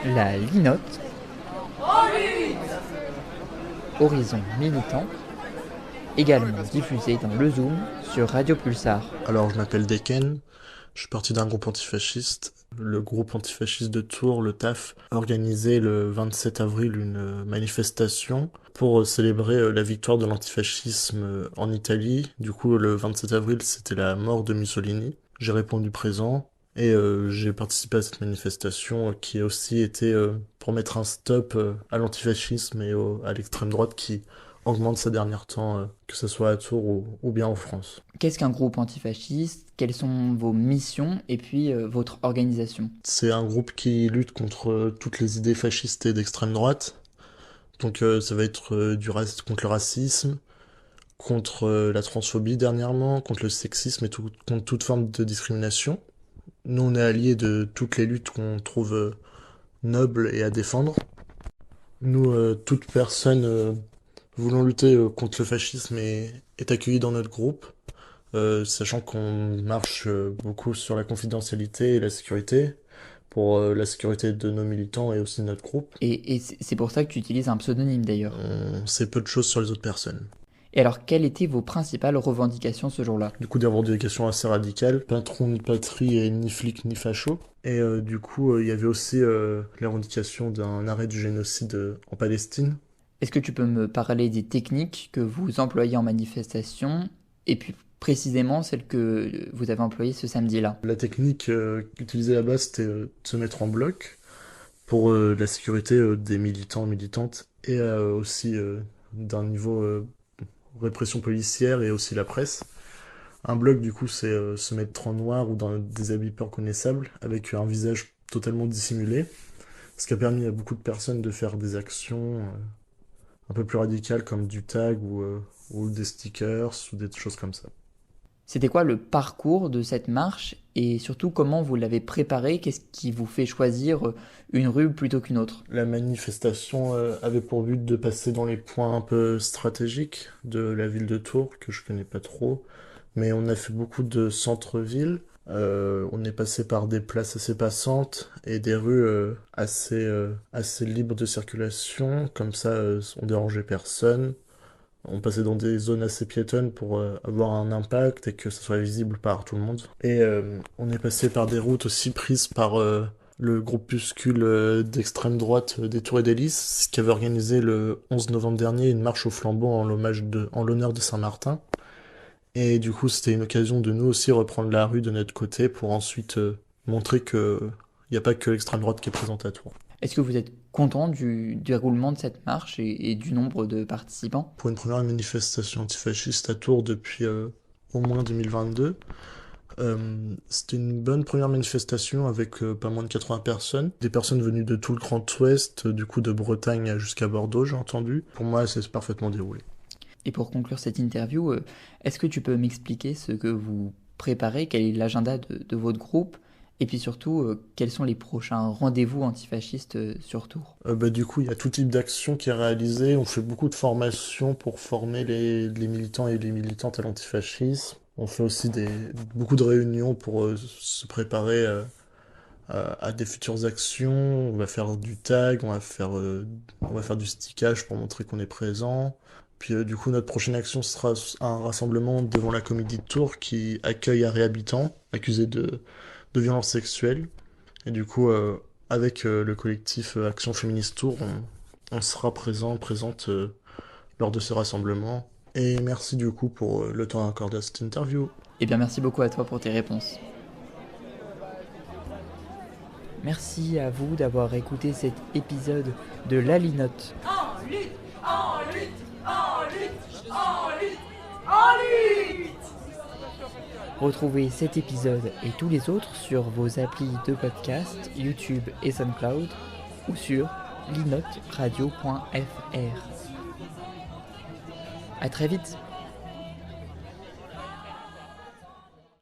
La Linotte, Horizon Militant, également diffusée dans le Zoom sur Radio Pulsar. Alors, je m'appelle Deken, je suis parti d'un groupe antifasciste. Le groupe antifasciste de Tours, le TAF, a organisé le 27 avril une manifestation pour célébrer la victoire de l'antifascisme en Italie. Du coup, le 27 avril, c'était la mort de Mussolini. J'ai répondu présent et j'ai participé à cette manifestation qui a aussi été pour mettre un stop à l'antifascisme et à l'extrême droite qui augmente ces derniers temps, que ce soit à Tours ou bien en France. Qu'est-ce qu'un groupe antifasciste? Quelles sont vos missions et puis votre organisation? C'est un groupe qui lutte contre toutes les idées fascistes et d'extrême droite. Donc ça va être contre le racisme, contre la transphobie dernièrement, contre le sexisme et contre toute forme de discrimination. Nous, on est alliés de toutes les luttes qu'on trouve nobles et à défendre. Nous, toute personne voulant lutter contre le fascisme est accueillie dans notre groupe, sachant qu'on marche beaucoup sur la confidentialité et la sécurité, pour la sécurité de nos militants et aussi de notre groupe. Et c'est pour ça que tu utilises un pseudonyme d'ailleurs. On sait peu de choses sur les autres personnes. Et alors, quelles étaient vos principales revendications ce jour-là? Du coup, des revendications assez radicales. Patron ni patrie et ni flic ni facho. Et du coup, il y avait aussi la revendication d'un arrêt du génocide en Palestine. Est-ce que tu peux me parler des techniques que vous employez en manifestation et puis précisément celles que vous avez employées ce samedi-là? La technique utilisée là-bas, c'était de se mettre en bloc pour la sécurité des militants et militantes et aussi d'un niveau répression policière et aussi la presse. Un bloc, du coup, c'est se mettre en noir ou dans des habits peu reconnaissables avec un visage totalement dissimulé, ce qui a permis à beaucoup de personnes de faire des actions un peu plus radicales comme du tag ou des stickers ou des choses comme ça. C'était quoi le parcours de cette marche et surtout comment vous l'avez préparée? Qu'est-ce qui vous fait choisir une rue plutôt qu'une autre? La manifestation avait pour but de passer dans les points un peu stratégiques de la ville de Tours, que je connais pas trop, mais on a fait beaucoup de centre-ville. On est passé par des places assez passantes et des rues assez libres de circulation, comme ça on dérangeait personne. On passait dans des zones assez piétonnes pour avoir un impact et que ça soit visible par tout le monde. Et on est passé par des routes aussi prises par le groupuscule d'extrême droite des Tours et des Lys, qui avait organisé le 11 novembre dernier une marche au flambeau en l'honneur de Saint-Martin. Et du coup, c'était une occasion de nous aussi reprendre la rue de notre côté pour ensuite montrer que il n'y a pas que l'extrême droite qui est présente à Tours. Est-ce que vous êtes content du déroulement de cette marche et du nombre de participants? Pour une première manifestation antifasciste à Tours depuis au moins 2022, c'était une bonne première manifestation avec pas moins de 80 personnes. Des personnes venues de tout le Grand Ouest, du coup de Bretagne jusqu'à Bordeaux, j'ai entendu. Pour moi, c'est parfaitement déroulé. Et pour conclure cette interview, est-ce que tu peux m'expliquer ce que vous préparez, quel est l'agenda de votre groupe, et puis surtout, quels sont les prochains rendez-vous antifascistes sur Tours? Du coup, il y a tout type d'action qui est réalisé. On fait beaucoup de formations pour former les militants et les militantes à l'antifascisme. On fait aussi beaucoup de réunions pour se préparer à des futures actions. On va faire du tag, on va faire du stickage pour montrer qu'on est présent. Puis du coup, notre prochaine action sera un rassemblement devant la comédie de Tours qui accueille un réhabitant accusé de violences sexuelles. Et du coup, avec le collectif Action Féministe Tours, on sera présente lors de ce rassemblement. Et merci du coup pour le temps accordé à cette interview. Eh bien, merci beaucoup à toi pour tes réponses. Merci à vous d'avoir écouté cet épisode de La Linotte. En lutte, en lutte, en lutte, en lutte, en lutte. Retrouvez cet épisode et tous les autres sur vos applis de podcast, YouTube et SoundCloud ou sur linotteradio.fr. À très vite.